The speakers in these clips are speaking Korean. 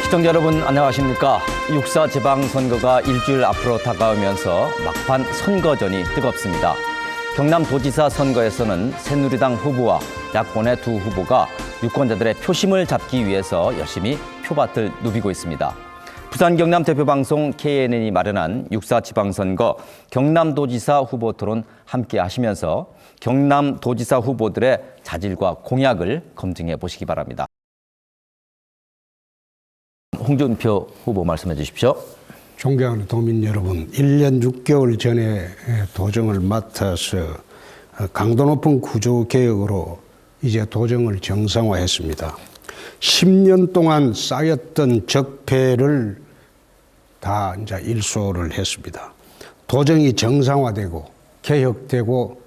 시청자 여러분 안녕하십니까. 6.4 지방선거가 일주일 앞으로 다가오면서 막판 선거전이 뜨겁습니다. 경남도지사 선거에서는 새누리당 후보와 야권의 두 후보가 유권자들의 표심을 잡기 위해서 열심히 표밭을 누비고 있습니다. 부산 경남 대표방송 KNN이 마련한 6.4 지방선거 경남도지사 후보 토론 함께 하시면서 경남도지사 후보들의 자질과 공약을 검증해 보시기 바랍니다. 홍준표 후보 말씀해 주십시오. 존경하는 도민 여러분, 1년 6개월 전에 도정을 맡아서 강도 높은 구조개혁으로 이제 도정을 정상화했습니다. 10년 동안 쌓였던 적폐를 다 이제 일소를 했습니다. 도정이 정상화되고 개혁되고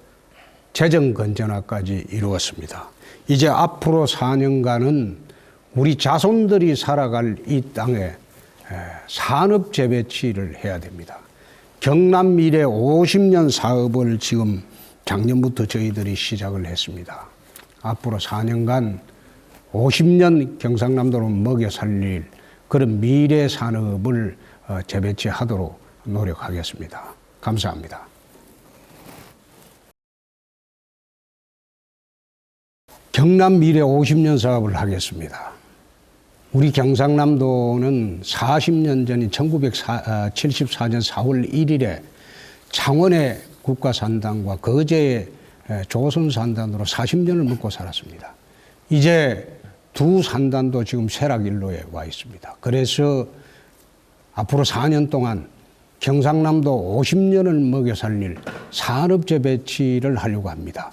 재정 건전화까지 이루었습니다. 이제 앞으로 4년간은 우리 자손들이 살아갈 이 땅에 산업 재배치를 해야 됩니다. 경남 미래 50년 사업을 지금 작년부터 저희들이 시작을 했습니다. 앞으로 4년간 50년 경상남도를 먹여 살릴 그런 미래 산업을 재배치하도록 노력하겠습니다. 감사합니다. 경남 미래 50년 사업을 하겠습니다. 우리 경상남도는 40년 전인 1974년 4월 1일에 창원의 국가산단과 거제의 조선산단으로 40년을 먹고 살았습니다. 이제 두 산단도 지금 쇠락일로에 와 있습니다. 그래서 앞으로 4년 동안 경상남도 50년을 먹여 살릴 산업재배치를 하려고 합니다.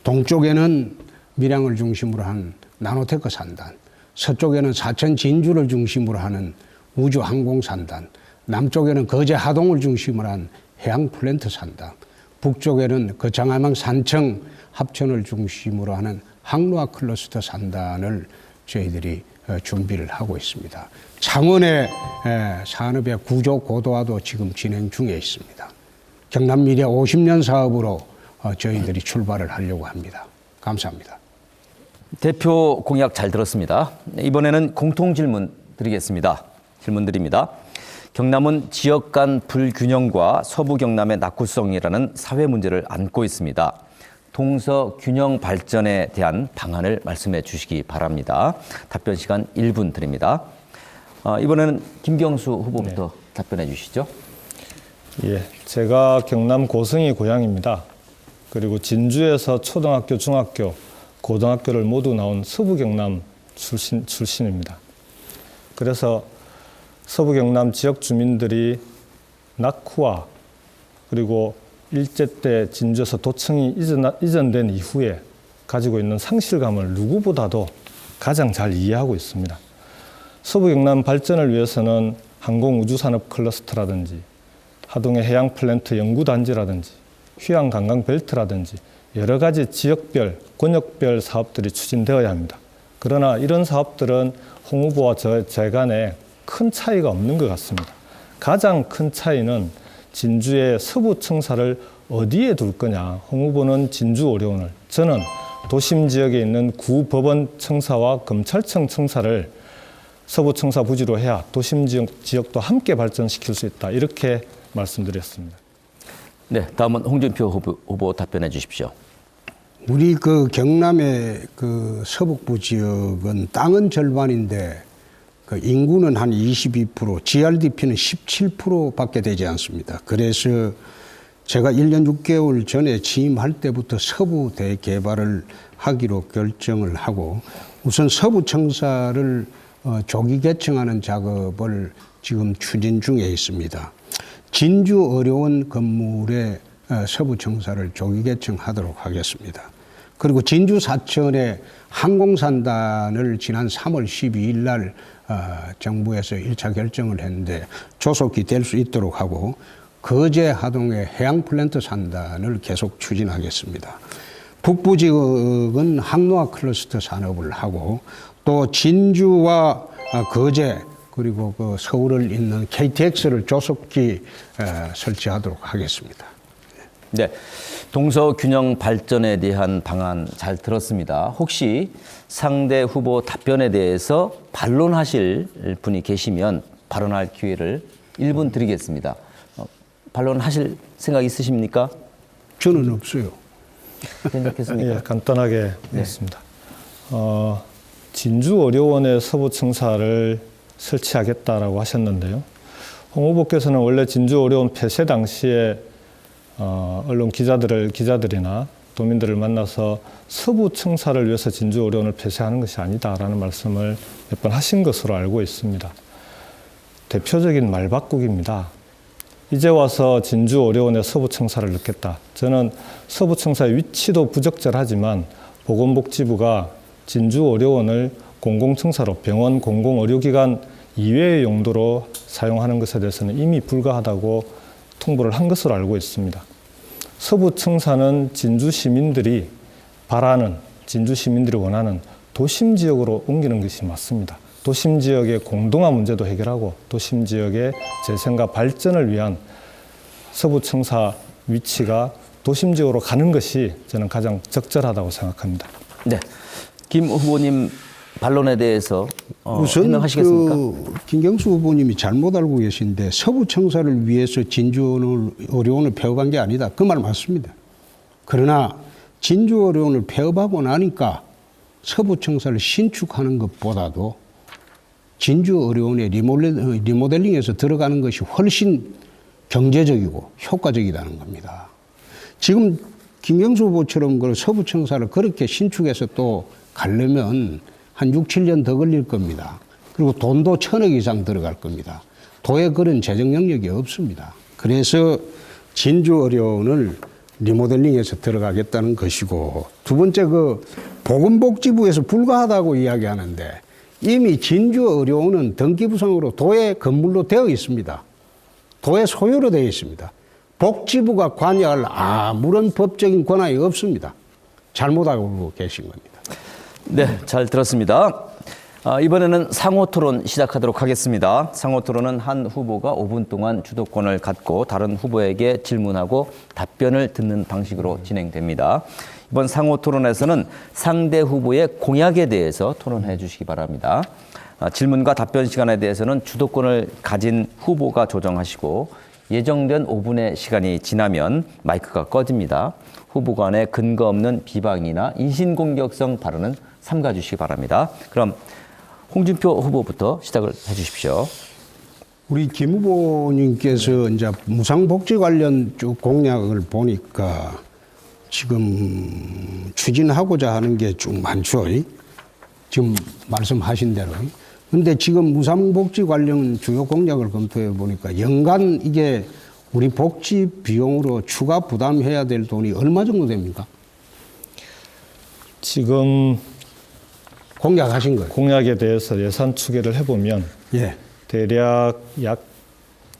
동쪽에는 밀양을 중심으로 한 나노테크 산단, 서쪽에는 사천 진주를 중심으로 하는 우주항공산단, 남쪽에는 거제 하동을 중심으로 한 해양플랜트 산단, 북쪽에는 거창암항 산청 합천을 중심으로 하는 항로화 클러스터 산단을 저희들이 준비를 하고 있습니다. 창원의 산업의 구조 고도화도 지금 진행 중에 있습니다. 경남 미래 50년 사업으로 저희들이 출발을 하려고 합니다. 감사합니다. 대표 공약 잘 들었습니다. 이번에는 공통 질문 드리겠습니다. 질문 드립니다. 경남은 지역 간 불균형과 서부 경남의 낙후성이라는 사회 문제를 안고 있습니다. 동서 균형 발전에 대한 방안을 말씀해 주시기 바랍니다. 답변 시간 1분 드립니다. 이번에는 김경수 후보부터 답변해 주시죠. 예, 제가 경남 고성이 고향입니다. 그리고 진주에서 초등학교, 중학교, 고등학교를 모두 나온 서부 경남 출신입니다. 그래서 서부 경남 지역 주민들이 낙후와 그리고 일제 때 진주에서 도청이 이전된 이후에 가지고 있는 상실감을 누구보다도 가장 잘 이해하고 있습니다. 서부 경남 발전을 위해서는 항공우주산업 클러스터라든지 하동의 해양플랜트 연구단지라든지 휴양관광벨트라든지 여러 가지 지역별, 권역별 사업들이 추진되어야 합니다. 그러나 이런 사업들은 홍 후보와 제 간에 큰 차이가 없는 것 같습니다. 가장 큰 차이는 진주의 서부 청사를 어디에 둘 거냐. 홍 후보는 진주 오려온을, 저는 도심 지역에 있는 구 법원 청사와 검찰청 청사를 서부 청사 부지로 해야 도심 지역도 함께 발전시킬 수 있다. 이렇게 말씀드렸습니다. 네, 다음은 홍준표 후보 답변해 주십시오. 우리 경남의 서북부 지역은 땅은 절반인데 인구는 한 22%, GRDP는 17%밖에 되지 않습니다. 그래서 제가 1년 6개월 전에 취임할 때부터 서부 대개발을 하기로 결정을 하고 우선 서부 청사를 조기 개청하는 작업을 지금 추진 중에 있습니다. 진주 어려운 건물의 서부 청사를 조기 개청하도록 하겠습니다. 그리고 진주 사천의 항공산단을 지난 3월 12일 날 정부에서 1차 결정을 했는데 조속히 될 수 있도록 하고 거제 하동의 해양플랜트 산단을 계속 추진하겠습니다. 북부 지역은 항로화 클러스터 산업을 하고 또 진주와 거제 그리고 서울을 잇는 KTX를 조속히 설치하도록 하겠습니다. 네, 동서 균형 발전에 대한 방안 잘 들었습니다. 혹시 상대 후보 답변에 대해서 반론하실 분이 계시면 발언할 기회를 1분 드리겠습니다. 반론하실 생각 있으십니까? 저는 없어요. 괜찮겠습니까? 예, 간단하게 하겠습니다. 진주의료원의 서부청사를 설치하겠다라고 하셨는데요. 홍 후보께서는 원래 진주의료원 폐쇄 당시에 언론 기자들이나 도민들을 만나서 서부청사를 위해서 진주의료원을 폐쇄하는 것이 아니다라는 말씀을 몇 번 하신 것으로 알고 있습니다. 대표적인 말바꾸기입니다. 이제 와서 진주의료원의 서부청사를 넣겠다. 저는 서부청사의 위치도 부적절하지만 보건복지부가 진주의료원을 공공청사로 병원, 공공의료기관 이외의 용도로 사용하는 것에 대해서는 이미 불가하다고 통보를 한 것으로 알고 있습니다. 서부청사는 진주 시민들이 바라는, 진주 시민들이 원하는 도심 지역으로 옮기는 것이 맞습니다. 도심 지역의 공동화 문제도 해결하고 도심 지역의 재생과 발전을 위한 서부청사 위치가 도심 지역으로 가는 것이 저는 가장 적절하다고 생각합니다. 네, 김 후보님 반론에 대해서 우선 해명하시겠습니까? 김경수 후보님이 잘못 알고 계신데 서부청사를 위해서 진주의료원을 폐업한 게 아니다. 그 말 맞습니다. 그러나 진주의료원을 폐업하고 나니까 서부청사를 신축하는 것보다도 진주의료원의 리모델링에서 들어가는 것이 훨씬 경제적이고 효과적이라는 겁니다. 지금 김경수 후보처럼 그 서부청사를 그렇게 신축해서 또 가려면 한 6, 7년 더 걸릴 겁니다. 그리고 돈도 1,000억 이상 들어갈 겁니다. 도에 그런 재정 능력이 없습니다. 그래서 진주의료원을 리모델링해서 들어가겠다는 것이고, 두 번째 그 보건복지부에서 불가하다고 이야기하는데 이미 진주의료원은 등기부상으로 도의 건물로 되어 있습니다. 도의 소유로 되어 있습니다. 복지부가 관여할 아무런 법적인 권한이 없습니다. 잘못 알고 계신 겁니다. 네, 잘 들었습니다. 이번에는 상호 토론 시작하도록 하겠습니다. 상호 토론은 한 후보가 5분 동안 주도권을 갖고 다른 후보에게 질문하고 답변을 듣는 방식으로 진행됩니다. 이번 상호 토론에서는 상대 후보의 공약에 대해서 토론해 주시기 바랍니다. 질문과 답변 시간에 대해서는 주도권을 가진 후보가 조정하시고 예정된 5분의 시간이 지나면 마이크가 꺼집니다. 후보 간의 근거 없는 비방이나 인신공격성 발언은 삼가 주시기 바랍니다. 그럼 홍준표 후보부터 시작을 해 주십시오. 우리 김 후보님께서 이제 무상복지 관련 쭉 공약을 보니까 지금 추진하고자 하는 게 좀 많죠. 지금 말씀하신 대로. 근데 지금 무상복지 관련 주요 공약을 검토해 보니까 연간 이게 우리 복지 비용으로 추가 부담해야 될 돈이 얼마 정도 됩니까? 지금 공약하신 거예요. 공약에 대해서 예산 추계를 해보면 예. 대략 약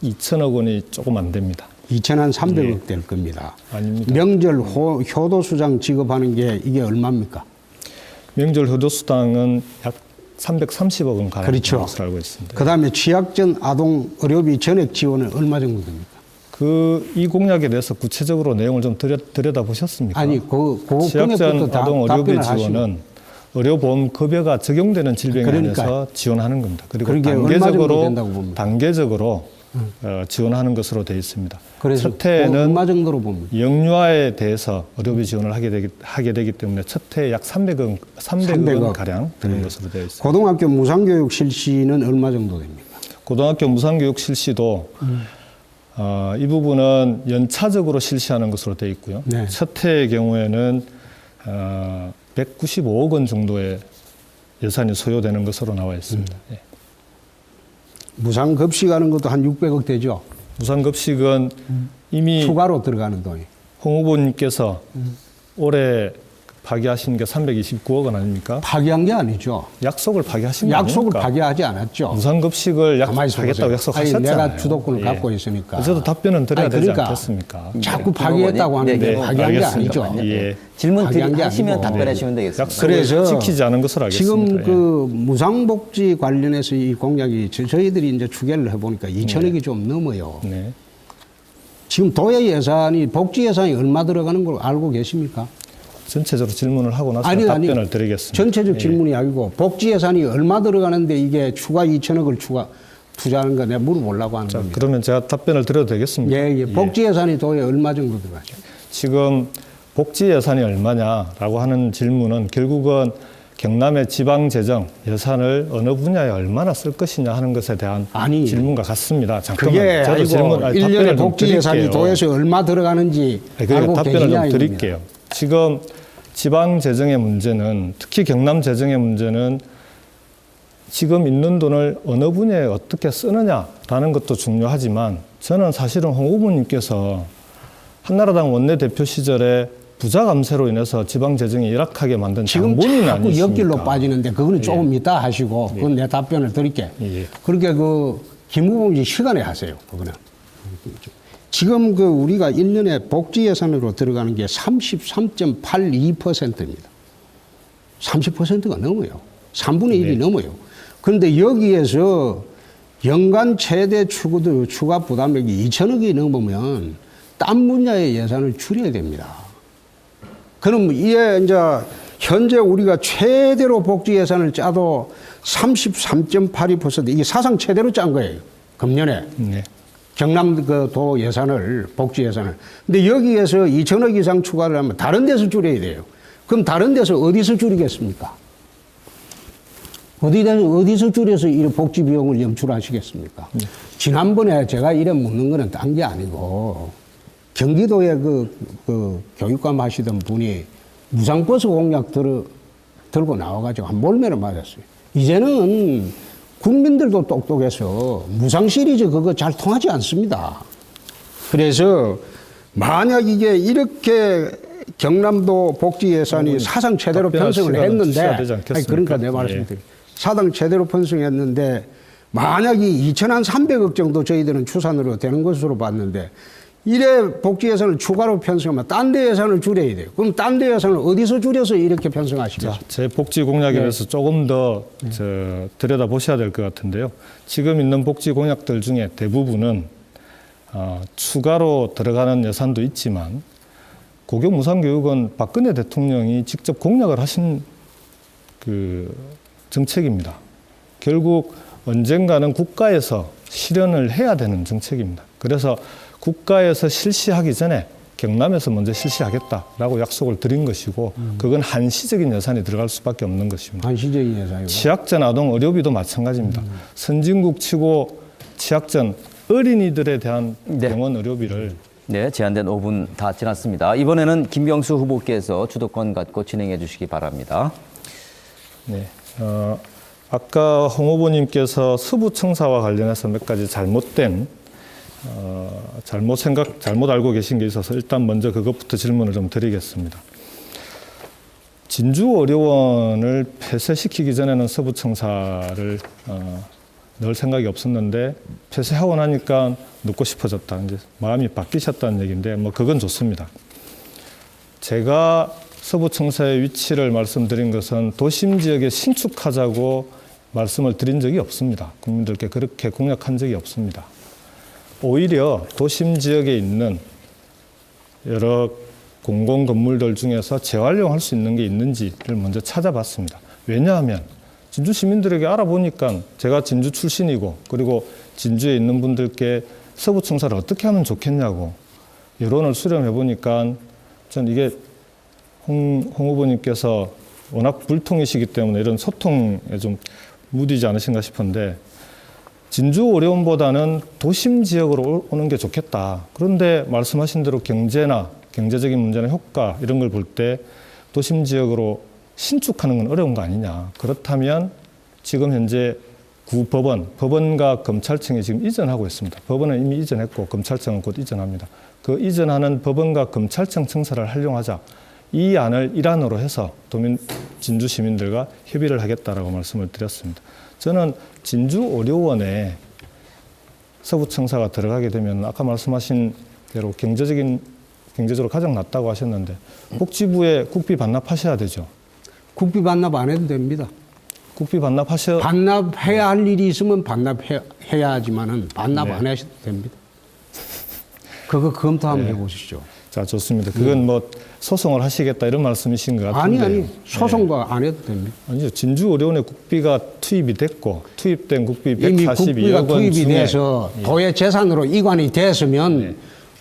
2천억 원이 조금 안 됩니다. 2,300억 될 겁니다. 아닙니다. 명절 효도수당 지급하는 게 이게 얼마입니까? 명절 효도수당은 약 330억 원 가량 되는 그렇죠. 것으로 알고 있습니다. 그다음에 취약전 아동 의료비 전액 지원은 얼마 정도 됩니까? 이 공약에 대해서 구체적으로 내용을 좀 들여다 보셨습니까? 아니, 그 취약전 금액부터 아동 의료비 답변을 하시고. 지원은 의료보험 급여가 적용되는 질병에 그러니까요. 한해서 지원하는 겁니다. 그리고 그게 얼마 정도 된다고 봅니까? 단계적으로 지원하는 것으로 되어 있습니다. 그래서 첫 해에는 얼마 정도로 봅니까? 영유아에 대해서 의료비 지원을 하게 되기 때문에 첫 해에 약 300억 원 가량 되는 것으로 되어 있습니다. 고등학교 무상교육 실시는 얼마 정도 됩니까? 고등학교 무상교육 실시도 이 부분은 연차적으로 실시하는 것으로 되어 있고요. 네. 첫 해의 경우에는 195억 원 정도의 예산이 소요되는 것으로 나와 있습니다. 예. 무상급식하는 것도 한 600억 되죠? 무상급식은 이미 추가로 들어가는 돈이. 홍 후보님께서 올해 파기하신 게 329억 원 아닙니까? 파기한 게 아니죠. 약속을 파기하신 거 약속을 아닙니까? 파기하지 않았죠. 무상급식을 가만히 있어 하겠다고 보세요. 약속하셨잖아요. 아니, 내가 주도권을 예. 갖고 있으니까. 저도 답변은 드려야 아니, 되지 그러니까 않겠습니까? 자꾸 파기했다고 하는데 네, 파기한 게 알겠습니다. 아니죠. 예. 질문 파기한 게 하시면 아니고. 답변하시면 되겠습니다. 약속을 그래서 지키지 않은 것으로 알겠습니다. 지금 그 무상복지 관련해서 이 공약이 저희들이 이제 추계를 해보니까 2천억이 좀 넘어요. 네. 지금 도의 예산이 복지 예산이 얼마 들어가는 걸 알고 계십니까? 전체적으로 질문을 하고 나서 아니, 답변을 드리겠습니다. 전체적 예. 질문이 아니고 복지 예산이 얼마 들어가는데 이게 추가 2천억을 투자하는 거 내가 물어보려고 하는 자, 겁니다. 그러면 제가 답변을 드려도 되겠습니까? 예. 복지 예산이 도에 얼마 정도 들어가죠? 지금 복지 예산이 얼마냐라고 하는 질문은 결국은 경남의 지방 재정 예산을 어느 분야에 얼마나 쓸 것이냐 하는 것에 대한 아니, 질문과 같습니다. 잠깐만. 그게 저도 아니고 답변을 1년에 좀 복지 예산이 드릴게요. 도에서 얼마 들어가는지 그러니까 알고 답변을 계시냐 좀 이겁니다. 드릴게요. 지금 지방 재정의 문제는 특히 경남 재정의 문제는 지금 있는 돈을 어느 분야에 어떻게 쓰느냐라는 것도 중요하지만 저는 사실은 홍 후보님께서 한나라당 원내대표 시절에 부자 감세로 인해서 지방 재정이 열악하게 만든 지금 장본인 자꾸 아니십니까? 옆길로 빠지는데 그거는 조금 이따 하시고 그건 내 답변을 드릴게. 예. 그렇게 김 후보님 시간에 하세요. 그거는. 지금 우리가 1년에 복지 예산으로 들어가는 게 33.82%입니다. 30%가 넘어요. 3분의 1이 넘어요. 그런데 여기에서 연간 최대 추가 부담액이 2천억이 넘으면 딴 분야의 예산을 줄여야 됩니다. 그럼 이게 이제 현재 우리가 최대로 복지 예산을 짜도 33.82% 이게 사상 최대로 짠 거예요. 금년에. 네. 경남 도 예산을, 복지 예산을. 근데 여기에서 2천억 이상 추가를 하면 다른 데서 줄여야 돼요. 그럼 다른 데서 어디서 줄이겠습니까? 어디서 줄여서 이 복지 비용을 염출하시겠습니까? 지난번에 제가 이래 묻는 거는 딴 게 아니고 경기도에 교육감 하시던 분이 무상버스 공약 들고 나와가지고 한 몰매를 맞았어요. 이제는 국민들도 똑똑해서 무상 시리즈 그거 잘 통하지 않습니다. 그래서 만약 이게 이렇게 경남도 복지 예산이 사상 최대로 편성을 했는데, 아니, 그러니까 내 말씀드려요. 사상 최대로 편성했는데 만약 이 2,300억 정도 저희들은 추산으로 되는 것으로 봤는데 이래 복지 예산을 추가로 편성하면 딴 데 예산을 줄여야 돼요. 그럼 딴 데 예산을 어디서 줄여서 이렇게 편성하시겠어요? 제 복지 공약에 대해서 조금 더 들여다보셔야 될 것 같은데요. 지금 있는 복지 공약들 중에 대부분은 추가로 들어가는 예산도 있지만 고교 무상교육은 박근혜 대통령이 직접 공약을 하신 정책입니다. 결국 언젠가는 국가에서 실현을 해야 되는 정책입니다. 그래서 국가에서 실시하기 전에 경남에서 먼저 실시하겠다라고 약속을 드린 것이고 그건 한시적인 예산이 들어갈 수밖에 없는 것입니다. 한시적인 예산이고. 취약전 아동 의료비도 마찬가지입니다. 선진국 치고 취약전 어린이들에 대한 병원 의료비를 네, 제한된 5분 다 지났습니다. 이번에는 김병수 후보께서 주도권 갖고 진행해 주시기 바랍니다. 네, 아까 홍 후보님께서 서부청사와 관련해서 몇 가지 잘못된 잘못 알고 계신 게 있어서 일단 먼저 그것부터 질문을 좀 드리겠습니다. 진주의료원을 폐쇄시키기 전에는 서부청사를 넣을 생각이 없었는데 폐쇄하고 나니까 넣고 싶어졌다. 이제 마음이 바뀌셨다는 얘기인데 뭐 그건 좋습니다. 제가 서부청사의 위치를 말씀드린 것은 도심 지역에 신축하자고 말씀을 드린 적이 없습니다. 국민들께 그렇게 공약한 적이 없습니다. 오히려 도심 지역에 있는 여러 공공 건물들 중에서 재활용할 수 있는 게 있는지를 먼저 찾아봤습니다. 왜냐하면 진주 시민들에게 알아보니까 제가 진주 출신이고 그리고 진주에 있는 분들께 서부청사를 어떻게 하면 좋겠냐고 여론을 수렴해 보니까 전 이게 홍 후보님께서 워낙 불통이시기 때문에 이런 소통에 좀 무디지 않으신가 싶은데 진주의료원보다는 도심 지역으로 오는 게 좋겠다. 그런데 말씀하신 대로 경제적인 문제나 효과 이런 걸 볼 때 도심 지역으로 신축하는 건 어려운 거 아니냐. 그렇다면 지금 현재 법원과 검찰청이 지금 이전하고 있습니다. 법원은 이미 이전했고 검찰청은 곧 이전합니다. 그 이전하는 법원과 검찰청 청사를 활용하자. 이 안을 일환으로 해서 진주 시민들과 협의를 하겠다라고 말씀을 드렸습니다. 저는 진주의료원에 서부청사가 들어가게 되면 아까 말씀하신 대로 경제적으로 가장 낫다고 하셨는데 복지부에 국비 반납하셔야 되죠. 국비 반납 안 해도 됩니다. 국비 반납해야 할 일이 있으면 반납해야 하지만은 반납 안 하셔도 됩니다. 그거 검토 한번 해보시죠. 자, 좋습니다. 그건 뭐 소송을 하시겠다 이런 말씀이신 것 같은데. 아니 소송과 안 해도 됩니다. 아니죠. 진주의료원에 국비가 투입이 됐고 투입된 국비 이미 142억 국비가 원 투입이 중에 돼서 도의 재산으로 이관이 됐으면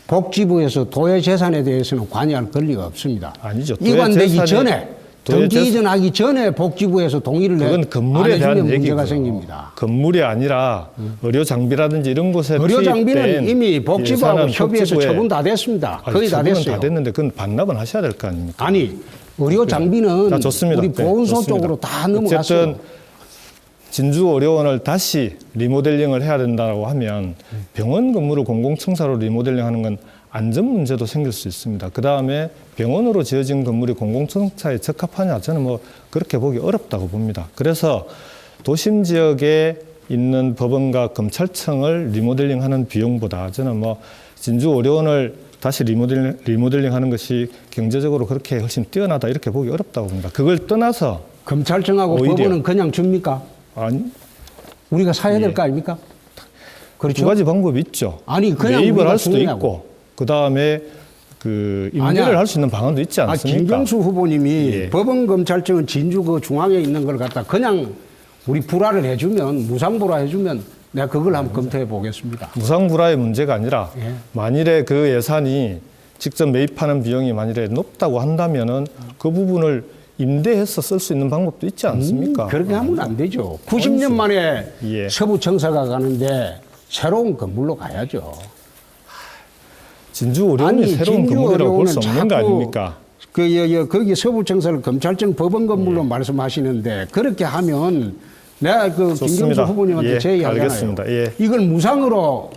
복지부에서 도의 재산에 대해서는 관여할 권리가 없습니다. 아니죠. 도의 이관되기 재산이- 전에 도의 등기 재산- 이전하기 전에 복지부에서 동의를 그건 안 건물에 해주면 대한 문제가 얘기고요. 생깁니다. 건물이 아니라 의료 장비라든지 이런 곳에 의료 장비는 투입된 이미 복지부하고 예산은 협의해서 복지부에- 처분 다 됐습니다. 아니, 거의 다 처분은 됐어요. 다 됐는데 그건 반납은 하셔야 될 거 아닙니까? 아니 의료 장비는 자, 좋습니다. 우리 네, 보건소 좋습니다. 쪽으로 다 넘어갔어요. 어쨌든 진주의료원을 다시 리모델링을 해야 된다고 하면 병원 건물을 공공청사로 리모델링하는 건 안전 문제도 생길 수 있습니다. 그 다음에 병원으로 지어진 건물이 공공청사에 적합하냐 저는 뭐 그렇게 보기 어렵다고 봅니다. 그래서 도심 지역에 있는 법원과 검찰청을 리모델링하는 비용보다 저는 뭐 진주의료원을 다시 리모델링하는 것이 경제적으로 그렇게 훨씬 뛰어나다 이렇게 보기 어렵다고 봅니다. 그걸 떠나서 검찰청하고 오히려- 법원은 그냥 줍니까? 아니, 우리가 사야 될 거 아닙니까? 그렇죠. 두 가지 방법이 있죠. 아니, 그냥 매입을 우리가 할 수도 주느냐고. 있고, 그 다음에 그 아니야. 임대를 할 수 있는 방안도 있지 아, 않습니까? 김경수 후보님이 예. 법원 검찰청은 진주 그 중앙에 있는 걸 갖다 그냥 우리 불화를 해주면 무상불화 해주면 내가 그걸 한번 검토해 보겠습니다. 무상불화의 문제가 아니라 예. 만일에 그 예산이 직접 매입하는 비용이 만일에 높다고 한다면은 그 부분을 임대해서 쓸 수 있는 방법도 있지 않습니까? 그렇게 하면 안 되죠. 90년 만에 예. 서부청사가 가는데 새로운 건물로 가야죠. 진주의료원이 아니, 새로운 건물이라고 볼 수 진주의료원은 없는 거 자꾸 아닙니까? 거기 서부청사를 검찰청 법원 건물로 예. 말씀하시는데 그렇게 하면 내가 그 김경수 좋습니다. 후보님한테 예, 제의하잖아요. 알겠습니다. 예. 이걸 무상으로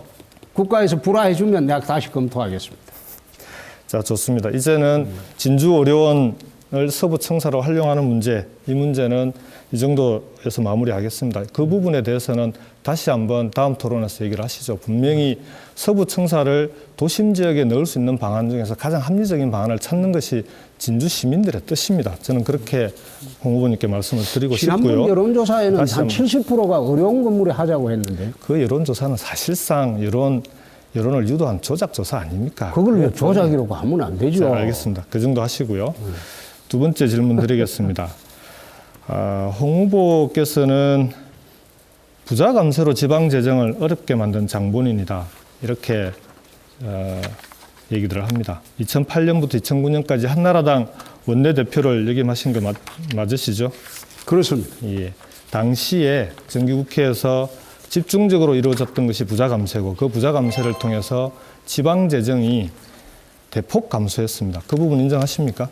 국가에서 불화해 주면 내가 다시 검토하겠습니다. 자, 좋습니다. 이제는 진주의료원을 서부청사로 활용하는 문제, 이 문제는 이 정도에서 마무리하겠습니다. 그 부분에 대해서는 다시 한번 다음 토론에서 얘기를 하시죠. 분명히 서부청사를 도심 지역에 넣을 수 있는 방안 중에서 가장 합리적인 방안을 찾는 것이 진주 시민들의 뜻입니다. 저는 그렇게 홍 후보님께 말씀을 드리고 지난번 싶고요. 여론조사에는 한 다시 한번. 70%가 어려운 건물에 하자고 했는데 그 여론조사는 사실상 여론을 유도한 조작조사 아닙니까? 그걸 왜 조작이라고 하면 안 되죠. 자, 알겠습니다. 그 정도 하시고요. 두 번째 질문 드리겠습니다. 홍 후보께서는 부자 감세로 지방 재정을 어렵게 만든 장본인이다. 이렇게 얘기들을 합니다. 2008년부터 2009년까지 한나라당 원내대표를 역임하신 거 맞으시죠? 그렇습니다. 예. 당시에 정기국회에서 집중적으로 이루어졌던 것이 부자 감세고 그 부자 감세를 통해서 지방 재정이 대폭 감소했습니다. 그 부분 인정하십니까?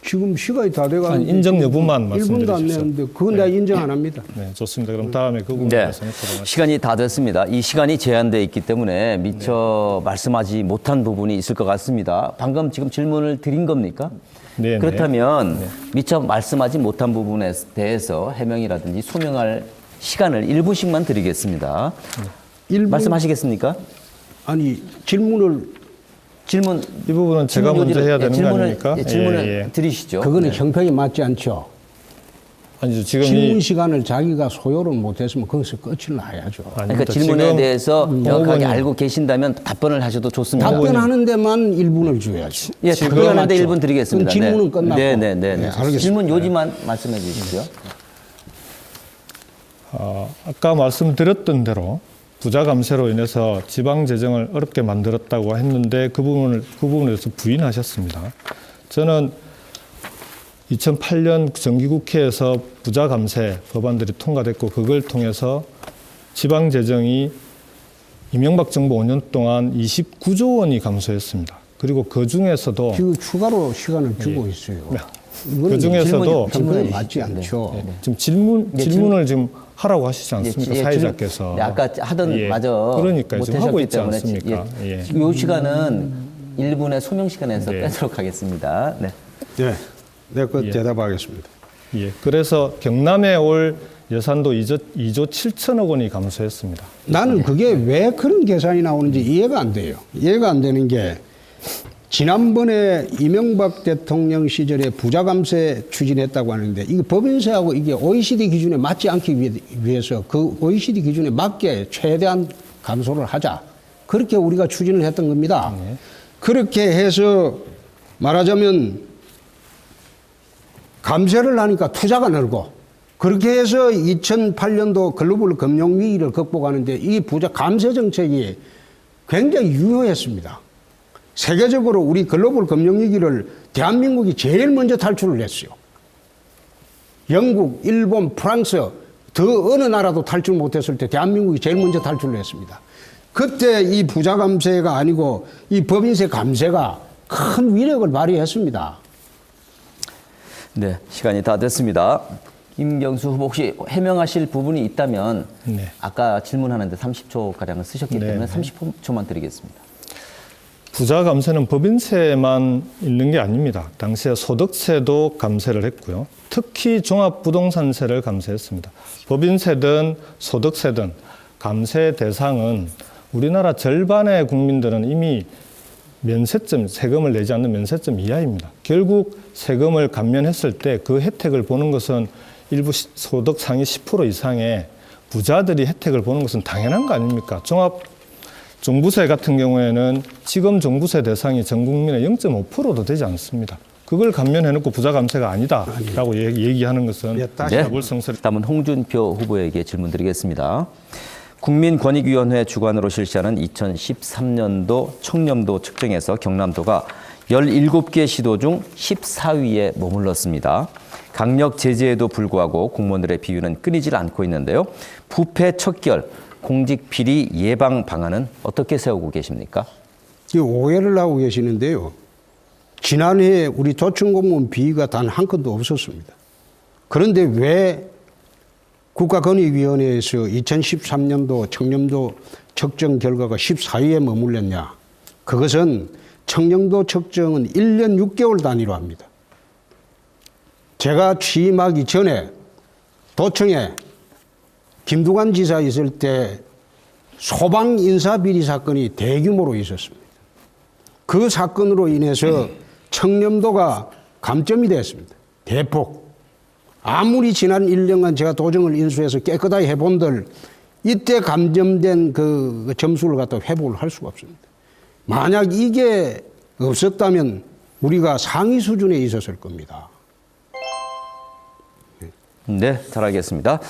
지금 시간이 다 돼가는데 아니, 인정 여부만 1분도 말씀드려 안 주십시오. 내는데 그건 내가 인정 안 합니다. 네, 좋습니다. 그럼 다음에 그 부분에 네. 대해서 토론하시죠. 시간이 다 됐습니다. 이 시간이 제한되어 있기 때문에 미처 말씀하지 못한 부분이 있을 것 같습니다. 방금 지금 질문을 드린 겁니까? 네, 네. 그렇다면 미처 말씀하지 못한 부분에 대해서 해명이라든지 소명할 시간을 1분씩만 드리겠습니다. 1분 말씀하시겠습니까? 아니 질문을 질문 이 부분은 제가 먼저 해야 되는 거 아닙니까? 질문을 예, 예. 드리시죠. 그거는 네. 형평이 맞지 않죠. 아니죠. 지금 질문 이 시간을 자기가 소요를 못했으면 거기서 끝을 놔야죠. 그러니까 아닙니다. 질문에 지금 대해서 명확하게 의원님. 알고 계신다면 답변을 하셔도 좋습니다. 답변하는 데만 1분을 줘야죠. 예, 지금 답변하는데 맞죠. 1분 드리겠습니다. 그럼 질문은 끝났고. 네, 네, 알겠습니다. 질문 요지만 말씀해 주시죠. 아까 말씀드렸던 대로 부자 감세로 인해서 지방 재정을 어렵게 만들었다고 했는데 그 부분에 대해서 부인하셨습니다. 저는 2008년 정기국회에서 부자 감세 법안들이 통과됐고 그걸 통해서 지방 재정이 이명박 정부 5년 동안 29조 원이 감소했습니다. 그리고 그 중에서도 지금 추가로 시간을 주고 있어요. 이거는 그 중에서도 질문이 맞지 않죠. 지금 질문을 지금 하라고 하시지 않습니까? 예, 사회자께서. 예, 아까 하던 예. 마저 그러니까요. 지금 하고 못하셨기 있지 때문에 않습니까? 예. 예. 이 시간은 1분의 소명 시간에서 네. 빼도록 하겠습니다. 네. 네, 내가 그 예. 대답하겠습니다. 예. 그래서 경남에 올 예산도 2조 7천억 원이 감소했습니다. 나는 그게 왜 그런 계산이 나오는지 이해가 안 돼요. 이해가 안 되는 게 지난번에 이명박 대통령 시절에 부자 감세 추진했다고 하는데 이게 법인세하고 이게 OECD 기준에 맞지 않기 위해서 그 OECD 기준에 맞게 최대한 감소를 하자 그렇게 우리가 추진을 했던 겁니다. 네. 그렇게 해서 말하자면 감세를 하니까 투자가 늘고 그렇게 해서 2008년도 글로벌 금융위기를 극복하는데 이 부자 감세 정책이 굉장히 유효했습니다. 세계적으로 우리 글로벌 금융위기를 대한민국이 제일 먼저 탈출을 했어요. 영국, 일본, 프랑스 더 어느 나라도 탈출 못했을 때 대한민국이 제일 먼저 탈출을 했습니다. 그때 이 부자 감세가 아니고 이 법인세 감세가 큰 위력을 발휘했습니다. 네, 시간이 다 됐습니다. 김경수 후보 혹시 해명하실 부분이 있다면 네. 아까 질문하는데 30초가량을 쓰셨기 때문에 30초만 드리겠습니다. 부자 감세는 법인세만 있는 게 아닙니다. 당시에 소득세도 감세를 했고요. 특히 종합부동산세를 감세했습니다. 법인세든 소득세든 감세 대상은 우리나라 절반의 국민들은 이미 면세점, 세금을 내지 않는 면세점 이하입니다. 결국 세금을 감면했을 때 그 혜택을 보는 것은 일부 소득 상위 10% 이상의 부자들이 혜택을 보는 것은 당연한 거 아닙니까? 종부세 같은 경우에는 지금 종부세 대상이 전 국민의 0.5%도 되지 않습니다. 그걸 감면해놓고 부자 감세가 아니다라고 얘기하는 것은 네. 자불성설. 다음은 홍준표 후보에게 질문 드리겠습니다. 국민권익위원회 주관으로 실시하는 2013년도 청렴도 측정에서 경남도가 17개 시도 중 14위에 머물렀습니다. 강력 제재에도 불구하고 공무원들의 비위는 끊이질 않고 있는데요. 부패 척결, 공직 비리 예방 방안은 어떻게 세우고 계십니까? 오해를 하고 계시는데요. 지난해 우리 도청공무원 비위가 단 한 건도 없었습니다. 그런데 왜 국가권익위원회에서 2013년도 청렴도 측정 결과가 14위에 머물렀냐? 그것은 청렴도 측정은 1년 6개월 단위로 합니다. 제가 취임하기 전에 도청에 김두관 지사 있을 때 소방 인사비리 사건이 대규모로 있었습니다. 그 사건으로 인해서 청렴도가 감점이 됐습니다. 대폭. 아무리 지난 1년간 제가 도정을 인수해서 깨끗하게 해본들 이때 감점된 그 점수를 갖다 회복을 할 수가 없습니다. 만약 이게 없었다면 우리가 상위 수준에 있었을 겁니다. 네, 잘 알겠습니다.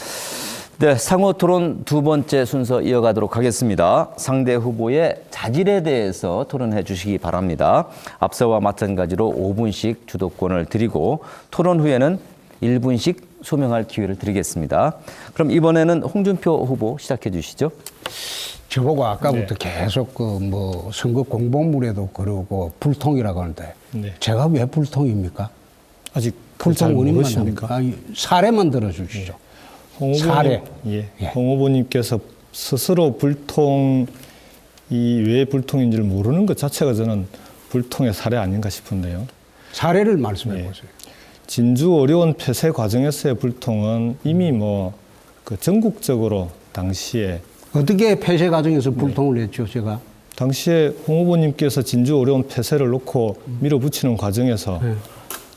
네, 상호 토론 두 번째 순서 이어가도록 하겠습니다. 상대 후보의 자질에 대해서 토론해 주시기 바랍니다. 앞서와 마찬가지로 5분씩 주도권을 드리고 토론 후에는 1분씩 소명할 기회를 드리겠습니다. 그럼 이번에는 홍준표 후보 시작해 주시죠. 저보고 아까부터 계속 그 뭐 선거 공보물에도 그러고 불통이라고 하는데 제가 왜 불통입니까? 아직 불통 원인만 모르십니까? 사례만 들어주시죠. 사례. 홍 후보님께서 스스로 불통이 왜 불통인지를 모르는 것 자체가 저는 불통의 사례 아닌가 싶은데요. 사례를 말씀해 보세요. 진주 어려운 폐쇄 과정에서의 불통은 이미 그 전국적으로 당시에 어떻게 폐쇄 과정에서 불통을 했죠, 제가? 당시에 홍 후보님께서 진주 어려운 폐쇄를 놓고 밀어붙이는 과정에서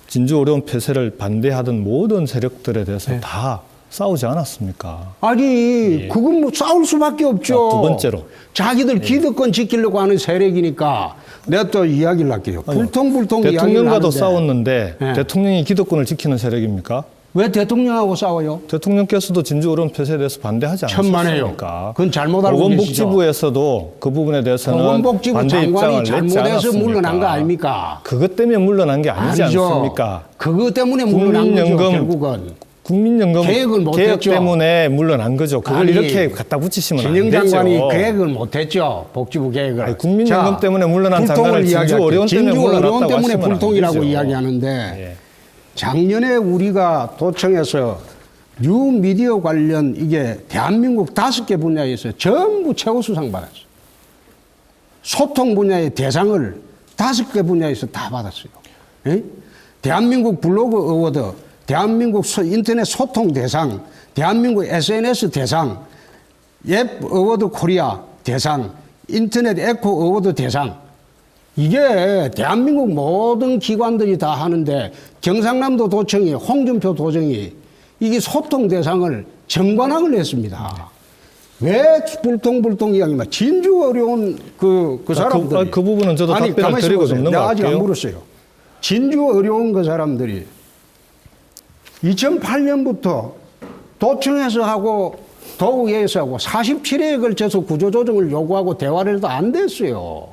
진주 어려운 폐쇄를 반대하던 모든 세력들에 대해서 다 싸우지 않았습니까? 아니, 그건 뭐 싸울 수밖에 없죠. 두 번째로. 자기들 기득권 지키려고 하는 세력이니까 내가 또 이야기를 할게요. 불통 대통령과도 싸웠는데 대통령이 기득권을 지키는 세력입니까? 왜 대통령하고 싸워요? 대통령께서도 진주 어려운 폐쇄에 대해서 반대하지 않았습니까? 천만에요. 그건 잘못 알고 계시죠. 보건복지부에서도 그 부분에 대해서는 보건복지부 반대 장관이 입장을 냈지 잘못해서 않았습니까? 물러난 거 아닙니까? 그것 때문에 물러난 게 아니지 아니죠. 않습니까? 그것 때문에 물러난 거죠, 결국은. 국민연금 계획을 개혁 못했죠. 때문에 물러난 거죠. 그걸 아니, 이렇게 갖다 붙이시면 안 진영 되죠. 장관이 계획을 못했죠. 복지부 계획을. 아니, 국민연금 때문에 물러난 장관을 진주 어려운 때문에 물러났다고 때문에 하시면 안 불통이라고 되죠. 이야기하는데 작년에 우리가 도청에서 뉴미디어 관련 이게 대한민국 5개 분야에서 전부 최우수상 받았어요. 소통 분야의 대상을 5개 분야에서 다 받았어요. 에? 대한민국 블로그 어워드, 대한민국 인터넷 소통 대상, 대한민국 SNS 대상, 앱 어워드 코리아 대상, 인터넷 에코 어워드 대상. 이게 대한민국 모든 기관들이 다 하는데 경상남도 도청이 홍준표 도정이 이게 소통 대상을 정관왕을 했습니다. 왜 불통불통 이야기만 진주 어려운 그 사람들이 그 부분은 저도 답변을 가만히 드리고 있어보세요. 좀 내가 아직 안 넘어갈게요. 물었어요. 진주 어려운 그 사람들이 2008년부터 도청에서 하고 도의회에서 하고 47회에 걸쳐서 구조조정을 요구하고 대화를 해도 안 됐어요.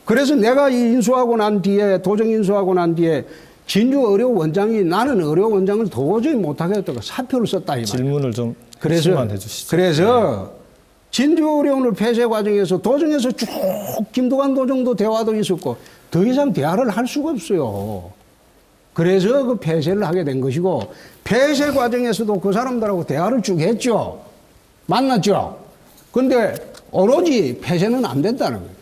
그래서 내가 인수하고 난 뒤에 도정 인수하고 난 뒤에 진주 의료 원장이 나는 의료 원장을 도저히 못하겠다고 사표를 썼다 이 말이에요. 질문을 좀 그래서 해 주시죠. 그래서 진주 의료원을 폐쇄 과정에서 도정에서 쭉 김두관 도정도 대화도 있었고 더 이상 대화를 할 수가 없어요. 그래서 그 폐쇄를 하게 된 것이고 폐쇄 과정에서도 그 사람들하고 대화를 쭉 했죠. 만났죠. 근데 오로지 폐쇄는 안 된다는 거예요.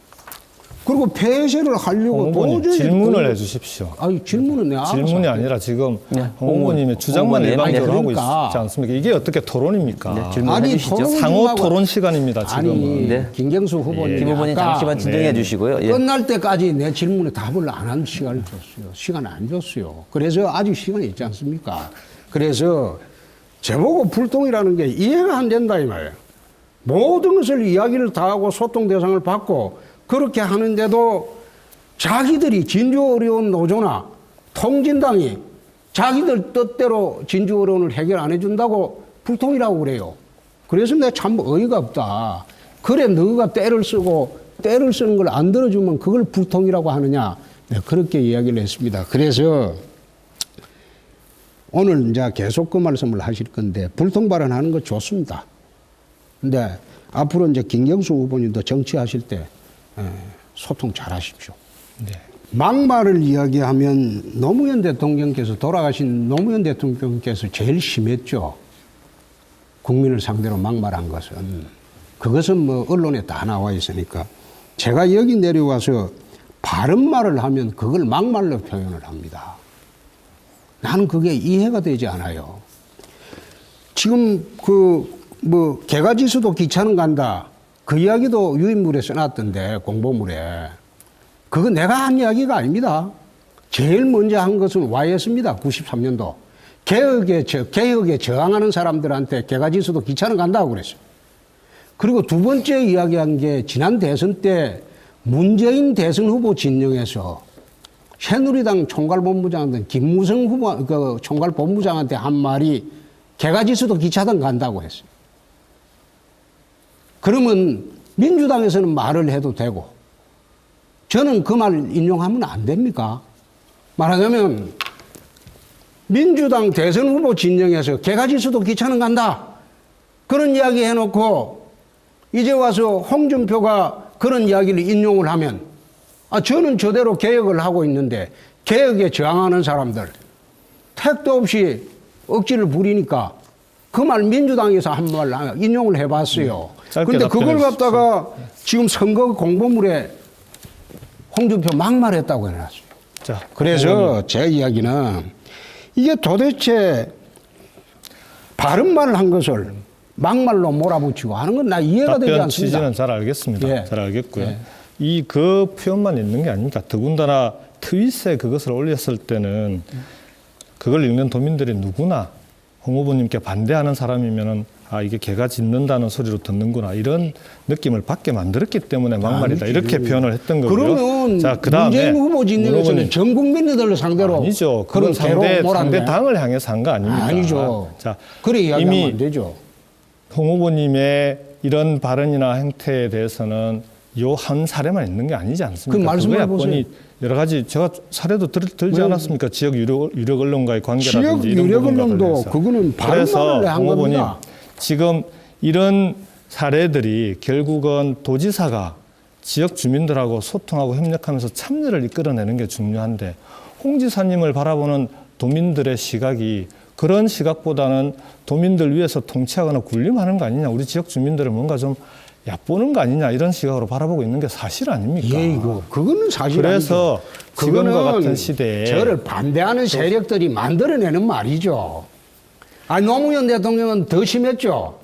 그리고 폐쇄를 하려고 홍 도저히 질문을 해 주십시오. 아니 질문은 내가 질문이 알아서 아니라 지금 네, 홍 후보님의 주장만 홍 후보님. 일방적으로 아니, 하고 그러니까. 있지 않습니까? 이게 어떻게 토론입니까? 네, 질문. 아니 해주시죠. 토론 상호 좀 하고- 토론 시간입니다. 지금은. 아니 네. 김경수 후보님 김 후보님 잠시만 진정해 주시고요. 예. 끝날 때까지 내 질문에 답을 안 한 시간을 줬어요. 시간 안 줬어요. 그래서 아직 시간이 있지 않습니까? 그래서 저보고 불통이라는 게 이해가 안 된다 이 말이에요. 모든 것을 이야기를 다 하고 소통 대상을 받고 그렇게 하는데도 자기들이 진주의료원 노조나 통진당이 자기들 뜻대로 진주의료원을 해결 안 해준다고 불통이라고 그래요. 그래서 내가 참 어이가 없다. 그래 너가 때를 쓰고 때를 쓰는 걸 안 들어주면 그걸 불통이라고 하느냐. 내가 그렇게 이야기를 했습니다. 그래서 오늘 이제 계속 그 말씀을 하실 건데 불통 발언하는 거 좋습니다. 근데 앞으로 이제 김경수 후보님도 정치하실 때 소통 잘 하십시오. 네. 막말을 이야기하면 노무현 대통령께서 돌아가신 노무현 대통령께서 제일 심했죠. 국민을 상대로 막말한 것은. 그것은 뭐 언론에 다 나와 있으니까. 제가 여기 내려와서 바른 말을 하면 그걸 막말로 표현을 합니다. 나는 그게 이해가 되지 않아요. 지금 개가지수도 기차는 간다. 그 이야기도 유인물에 써놨던데, 공보물에. 그거 내가 한 이야기가 아닙니다. 제일 먼저 한 것은 YS입니다. 93년도. 개혁에 저항하는 사람들한테 개가지수도 기차는 간다고 그랬어요. 그리고 두 번째 이야기한 게 지난 대선 때 문재인 대선 후보 진영에서 새누리당 총괄본부장한테 김무성 후보, 총괄본부장한테 한 말이 개가지수도 기차든 간다고 했어요. 그러면 민주당에서는 말을 해도 되고 저는 그 말 인용하면 안 됩니까? 말하자면 민주당 대선 후보 진영에서 개가지수도 기차는 간다. 그런 이야기 해놓고 이제 와서 홍준표가 그런 이야기를 인용을 하면 저는 저대로 개혁을 하고 있는데 개혁에 저항하는 사람들 택도 없이 억지를 부리니까 그 말 민주당에서 한 말 인용을 해봤어요. 그런데 그걸 갖다가 지금 선거 공보물에 홍준표 막말했다고 해놨어요. 자, 그래서 제 이야기는 이게 도대체 바른 말을 한 것을 막말로 몰아붙이고 하는 건 나 이해가 되지 답변 않습니다. 취지는 잘 알겠습니다. 예. 잘 알겠고요. 예. 그 표현만 있는 게 아닙니까? 더군다나 트윗에 그것을 올렸을 때는 그걸 읽는 도민들이 누구나 홍 후보님께 반대하는 사람이면은 이게 개가 짖는다는 소리로 듣는구나 이런 느낌을 받게 만들었기 때문에 막말이다 이렇게 표현을 했던 거고요. 그러면 자, 그다음에 문재인 후보 진영에서는 전 국민들을 상대로 아니죠. 그런 그건 개로 몰았네. 상대 당을 향해서 한 거 아닙니까? 아니죠. 자, 그래 이야기하면 이미 안 되죠. 홍 후보님의 이런 발언이나 행태에 대해서는 요 한 사례만 있는 게 아니지 않습니까? 그 말씀을 그거야 보세요. 뻔히 여러 가지 제가 사례도 들지 않았습니까? 지역 유력 언론과의 관계라든지 지역 이런 유력 부분과 언론도 관련해서. 그거는 바른 그래서 말을 한 홍 후보님 겁니다. 지금 이런 사례들이 결국은 도지사가 지역 주민들하고 소통하고 협력하면서 참여를 이끌어내는 게 중요한데 홍 지사님을 바라보는 도민들의 시각이 그런 시각보다는 도민들 위해서 통치하거나 군림하는 거 아니냐, 우리 지역 주민들을 뭔가 좀 얕보는 거 아니냐 이런 시각으로 바라보고 있는 게 사실 아닙니까? 예, 그거는 사실 그래서 아니죠. 지금과 그거는 같은 시대에 저를 반대하는 세력들이 만들어내는 말이죠. 노무현 대통령은 더 심했죠.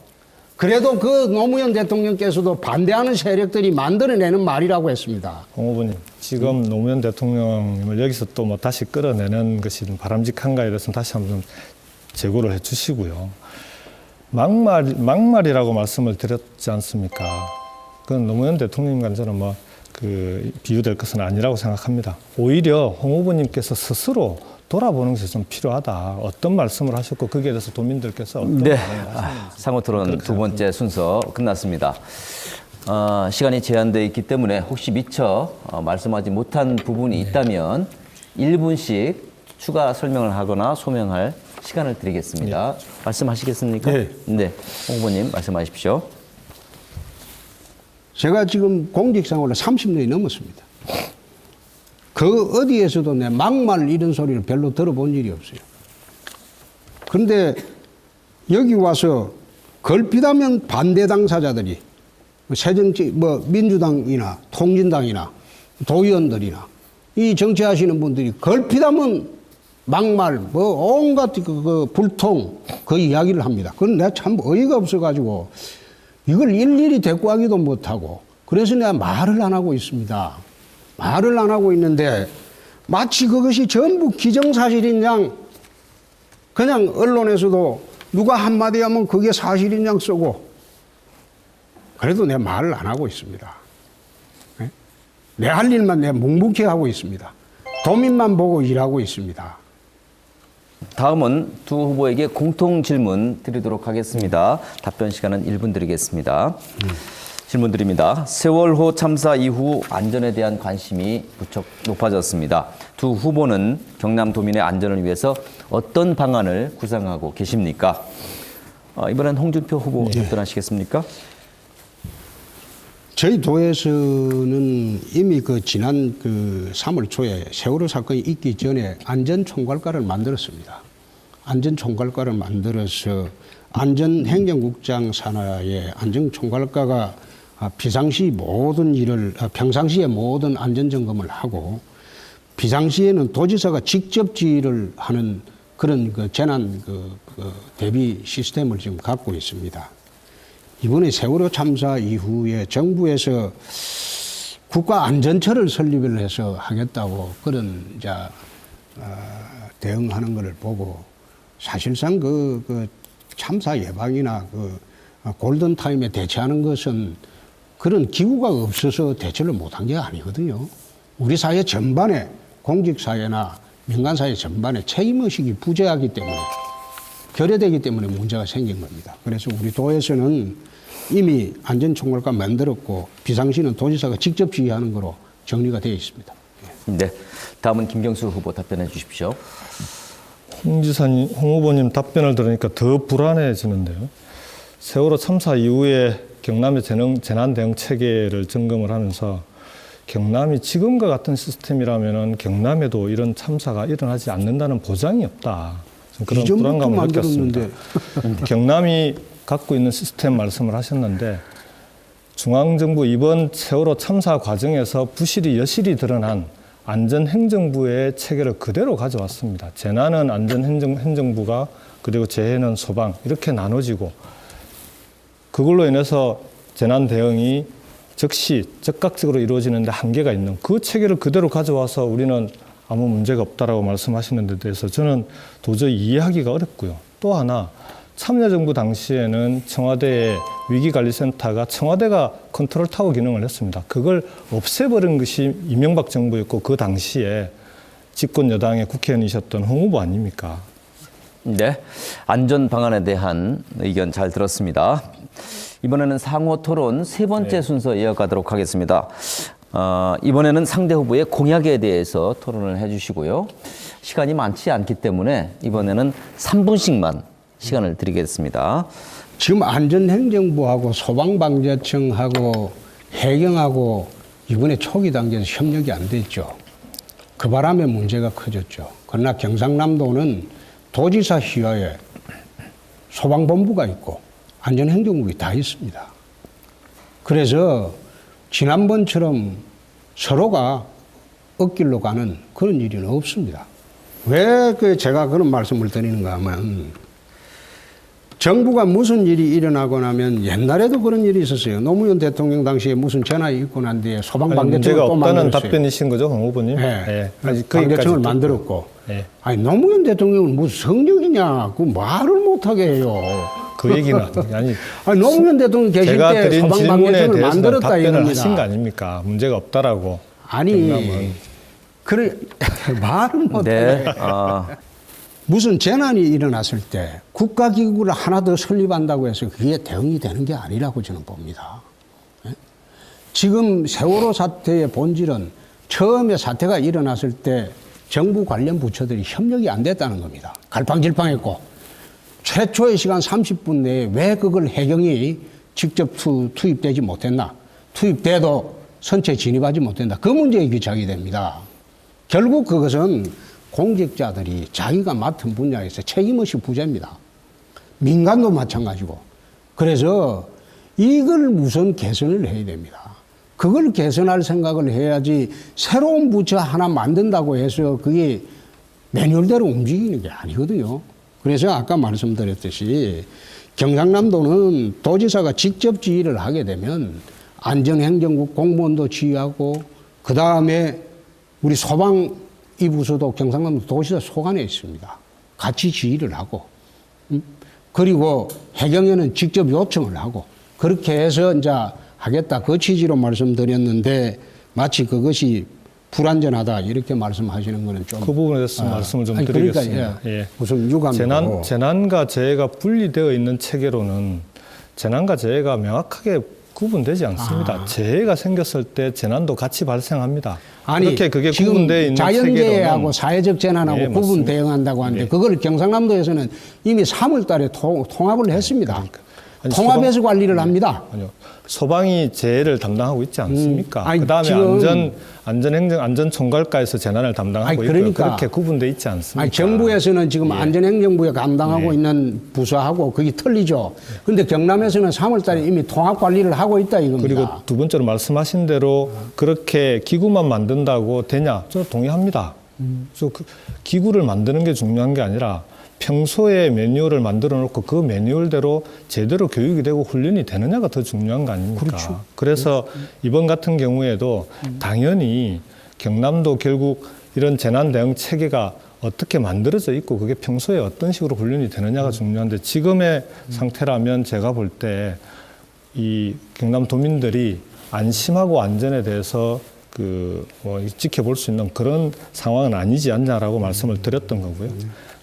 그래도 그 노무현 대통령께서도 반대하는 세력들이 만들어내는 말이라고 했습니다. 홍 후보님, 지금 노무현 대통령님을 여기서 또 뭐 다시 끌어내는 것이 바람직한가 이래서 다시 한번 좀 재고를 해 주시고요. 막말이라고 말씀을 드렸지 않습니까? 그건 노무현 대통령과는 저는 비유될 것은 아니라고 생각합니다. 오히려 홍 후보님께서 스스로 돌아보는 것이 좀 필요하다. 어떤 말씀을 하셨고 거기에 대해서 도민들께서 어떤 네, 반응을 하셨는지. 상호 토론 두 번째 순서 끝났습니다. 시간이 제한되어 있기 때문에 혹시 미처 말씀하지 못한 부분이 있다면 1분씩 추가 설명을 하거나 소명할 시간을 드리겠습니다. 말씀하시겠습니까? 네. 네, 홍 후보님 말씀하십시오. 제가 지금 공직생활을 30년이 넘었습니다. 그 어디에서도 내 막말 이런 소리를 별로 들어본 일이 없어요. 그런데 여기 와서 걸핏하면 반대 당사자들이 새정치 민주당이나 통진당이나 도의원들이나 이 정치하시는 분들이 걸핏하면 막말 온갖 그 불통 그 이야기를 합니다. 그건 내가 참 어이가 없어가지고 이걸 일일이 대꾸하기도 못하고 그래서 내가 말을 안 하고 있습니다. 말을 안 하고 있는데 마치 그것이 전부 기정사실인 양 그냥 언론에서도 누가 한마디 하면 그게 사실인 양 쓰고 그래도 내 말을 안 하고 있습니다. 내 할 일만 내 묵묵히 하고 있습니다. 도민만 보고 일하고 있습니다. 다음은 두 후보에게 공통 질문 드리도록 하겠습니다. 답변 시간은 1분 드리겠습니다. 질문 드립니다. 세월호 참사 이후 안전에 대한 관심이 무척 높아졌습니다. 두 후보는 경남도민의 안전을 위해서 어떤 방안을 구상하고 계십니까? 이번엔 홍준표 후보 답변하시겠습니까? 저희 도에서는 이미 지난 3월 초에 세월호 사건이 있기 전에 안전총괄과를 만들었습니다. 안전총괄과를 만들어서 안전행정국장 산하의 안전총괄과가 평상시에 모든 안전점검을 하고 비상시에는 도지사가 직접 지휘를 하는 그런 재난 대비 시스템을 지금 갖고 있습니다. 이번에 세월호 참사 이후에 정부에서 국가안전처를 설립을 해서 하겠다고 그런 대응하는 것을 보고 사실상 참사 예방이나 골든타임에 대처하는 것은 그런 기구가 없어서 대처를 못한 게 아니거든요. 우리 사회 전반에 공직사회나 민간사회 전반에 책임의식이 부재하기 때문에 결여되기 때문에 문제가 생긴 겁니다. 그래서 우리 도에서는 이미 안전총괄과 만들었고 비상시는 도지사가 직접 지휘하는 거로 정리가 되어 있습니다. 네, 다음은 김경수 후보 답변해 주십시오. 홍 후보님 답변을 들으니까 더 불안해지는데요. 세월호 참사 이후에 경남의 재난 대응 체계를 점검을 하면서 경남이 지금과 같은 시스템이라면 경남에도 이런 참사가 일어나지 않는다는 보장이 없다. 그런 불안감을 느꼈습니다. 경남이 갖고 있는 시스템 말씀을 하셨는데 중앙정부 이번 세월호 참사 과정에서 부실이 여실히 드러난 안전행정부의 체계를 그대로 가져왔습니다. 재난은 안전행정부가 그리고 재해는 소방 이렇게 나눠지고 그걸로 인해서 재난 대응이 즉시 즉각적으로 이루어지는데 한계가 있는 그 체계를 그대로 가져와서 우리는 아무 문제가 없다라고 말씀하시는 데 대해서 저는 도저히 이해하기가 어렵고요. 또 하나 참여정부 당시에는 청와대의 위기관리센터가 청와대가 컨트롤타워 기능을 했습니다. 그걸 없애버린 것이 이명박 정부였고 그 당시에 집권 여당의 국회의원이셨던 홍 후보 아닙니까? 네, 안전 방안에 대한 의견 잘 들었습니다. 이번에는 상호 토론 세 번째 순서 이어가도록 하겠습니다. 이번에는 상대 후보의 공약에 대해서 토론을 해주시고요. 시간이 많지 않기 때문에 이번에는 3분씩만 시간을 드리겠습니다. 지금 안전행정부하고 소방방재청하고 해경하고 이번에 초기 단계에서 협력이 안 됐죠. 그 바람에 문제가 커졌죠. 그러나 경상남도는 도지사 시야에 소방본부가 있고 안전행정국이 다 있습니다. 그래서 지난번처럼 서로가 엇길로 가는 그런 일은 없습니다. 왜 제가 그런 말씀을 드리는가 하면 정부가 무슨 일이 일어나고 나면 옛날에도 그런 일이 있었어요. 노무현 대통령 당시에 무슨 전화가 있고 난 뒤에 소방방재청을 또 없다는 만들었어요. 답변이신 거죠, 홍 후보님? 네. 아직 방재청을 만들었고. 네. 아니 노무현 대통령은 무슨 성적이냐 그 말을 못하게 해요. 그 얘기는 아니. 아니, 노무현 대통령 계실 제가 때 드린 질문에 소방방개선을 대해서 만들었다 답변을 이겁니다. 하신 거 아닙니까? 문제가 없다라고. 아니, 경남은. 그래 말은 못해. 네. 무슨 재난이 일어났을 때 국가기구를 하나 더 설립한다고 해서 그게 대응이 되는 게 아니라고 저는 봅니다. 예? 지금 세월호 사태의 본질은 처음에 사태가 일어났을 때 정부 관련 부처들이 협력이 안 됐다는 겁니다. 갈팡질팡했고 최초의 시간 30분 내에 왜 그걸 해경이 직접 투입되지 못했나? 투입돼도 선체 진입하지 못한다. 그 문제에 기착이 됩니다. 결국 그것은 공직자들이 자기가 맡은 분야에서 책임없이 부재입니다. 민간도 마찬가지고. 그래서 이걸 우선 개선을 해야 됩니다. 그걸 개선할 생각을 해야지 새로운 부처 하나 만든다고 해서 그게 매뉴얼대로 움직이는 게 아니거든요. 그래서 아까 말씀드렸듯이 경상남도는 도지사가 직접 지휘를 하게 되면 안전행정국 공무원도 지휘하고 그 다음에 우리 소방 이 부서도 경상남도 도시사 소관에 있습니다. 같이 지휘를 하고, 그리고 해경에는 직접 요청을 하고, 그렇게 해서 이제 하겠다. 그 취지로 말씀드렸는데, 마치 그것이 불안전하다. 이렇게 말씀하시는 거는 좀. 그 부분에 대해서 말씀을 좀 드리겠습니다. 그러니까, 예. 우선 유감이고. 재난과 재해가 분리되어 있는 체계로는 재난과 재해가 명확하게 구분되지 않습니다. 재해가 생겼을 때 재난도 같이 발생합니다. 아니, 그렇게 그게 지금 구분되어 있는 자연재해하고 체계로는 사회적 재난하고 예, 구분 맞습니다. 대응한다고 하는데 예. 그걸 경상남도에서는 이미 3월 달에 통합을 했습니다. 그러니까. 아니, 통합해서 관리를 합니다. 아니요. 소방이 재해를 담당하고 있지 않습니까? 아니, 그다음에 지금 안전총괄과에서 재난을 담당하고 아니, 있고요. 그러니까. 그렇게 구분돼 있지 않습니까? 아니, 정부에서는 지금 안전행정부에 감당하고 있는 부서하고 그게 틀리죠. 그런데 경남에서는 3월 달에 이미 통합 관리를 하고 있다 이겁니다. 그리고 두 번째로 말씀하신 대로 그렇게 기구만 만든다고 되냐? 저는 동의합니다. 그래서 그 기구를 만드는 게 중요한 게 아니라 평소에 매뉴얼을 만들어 놓고 그 매뉴얼대로 제대로 교육이 되고 훈련이 되느냐가 더 중요한 거 아닙니까? 그렇죠. 그래서 이번 같은 경우에도 당연히 경남도 결국 이런 재난 대응 체계가 어떻게 만들어져 있고 그게 평소에 어떤 식으로 훈련이 되느냐가 중요한데 지금의 상태라면 제가 볼 때 이 경남 도민들이 안심하고 안전에 대해서 지켜볼 수 있는 그런 상황은 아니지 않냐라고 말씀을 드렸던 거고요.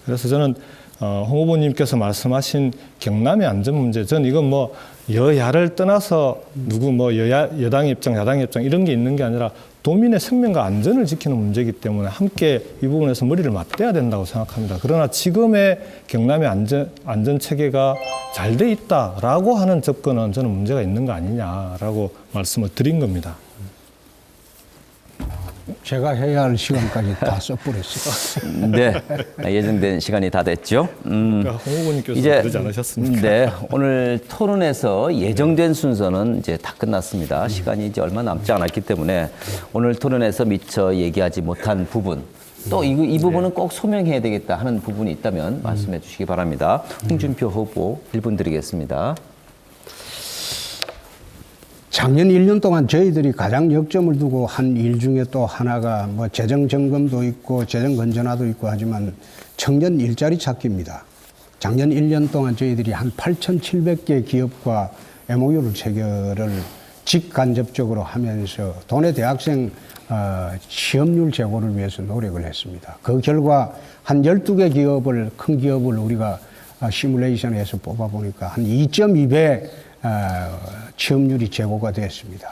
그래서 저는 홍 후보님께서 말씀하신 경남의 안전 문제, 저는 이건 뭐 여야를 떠나서 여당의 입장, 야당의 입장 이런 게 있는 게 아니라 도민의 생명과 안전을 지키는 문제이기 때문에 함께 이 부분에서 머리를 맞대야 된다고 생각합니다. 그러나 지금의 경남의 안전 체계가 잘 돼 있다라고 하는 접근은 저는 문제가 있는 거 아니냐라고 말씀을 드린 겁니다. 제가 해야 할 시간까지 다 써버렸어요. 네. 예정된 시간이 다 됐죠. 그러니까 홍 후보님께서 그러지 않으셨습니까? 네. 오늘 토론에서 예정된 순서는 이제 다 끝났습니다. 시간이 이제 얼마 남지 않았기 때문에 오늘 토론에서 미처 얘기하지 못한 부분, 또 이 부분은 꼭 소명해야 되겠다 하는 부분이 있다면 말씀해 주시기 바랍니다. 홍준표 후보 1분 드리겠습니다. 작년 1년 동안 저희들이 가장 역점을 두고 한 일 중에 또 하나가 뭐 재정 점검도 있고 재정 건전화도 있고 하지만 청년 일자리 찾기입니다. 작년 1년 동안 저희들이 한 8,700개 기업과 MOU를 체결을 직간접적으로 하면서 도내 대학생 취업률 제고를 위해서 노력을 했습니다. 그 결과 한 12개 기업을, 큰 기업을 우리가 시뮬레이션에서 뽑아보니까 한 2.2배 취업률이 제고가 됐습니다.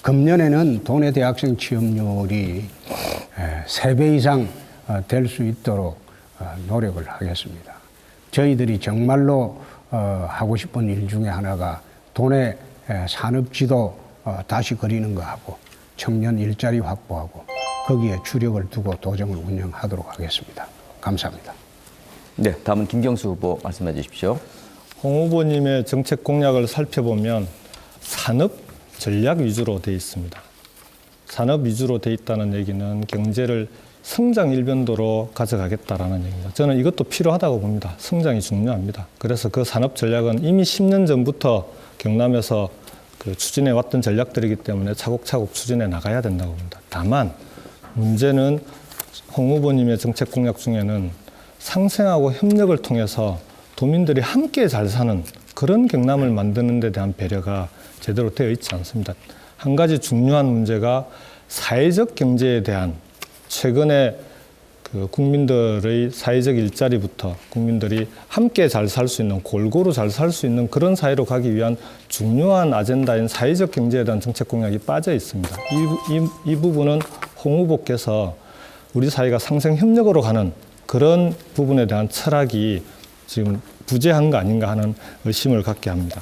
금년에는 도내 대학생 취업률이 3배 이상 될 수 있도록 노력을 하겠습니다. 저희들이 정말로 하고 싶은 일 중에 하나가 도내 산업지도 다시 그리는 거하고 청년 일자리 확보하고 거기에 주력을 두고 도정을 운영하도록 하겠습니다. 감사합니다. 네. 다음은 김경수 후보 말씀해 주십시오. 홍 후보님의 정책 공약을 살펴보면 산업 전략 위주로 돼 있습니다. 산업 위주로 돼 있다는 얘기는 경제를 성장 일변도로 가져가겠다라는 얘기입니다. 저는 이것도 필요하다고 봅니다. 성장이 중요합니다. 그래서 그 산업 전략은 이미 10년 전부터 경남에서 추진해 왔던 전략들이기 때문에 차곡차곡 추진해 나가야 된다고 봅니다. 다만 문제는 홍 후보님의 정책 공약 중에는 상생하고 협력을 통해서 도민들이 함께 잘 사는 그런 경남을 만드는 데 대한 배려가 제대로 되어 있지 않습니다. 한 가지 중요한 문제가 사회적 경제에 대한 최근에 그 국민들의 사회적 일자리부터 국민들이 함께 잘 살 수 있는, 골고루 잘 살 수 있는 그런 사회로 가기 위한 중요한 아젠다인 사회적 경제에 대한 정책 공약이 빠져 있습니다. 이 부분은 홍 후보께서 우리 사회가 상생 협력으로 가는 그런 부분에 대한 철학이 지금 부재한 거 아닌가 하는 의심을 갖게 합니다.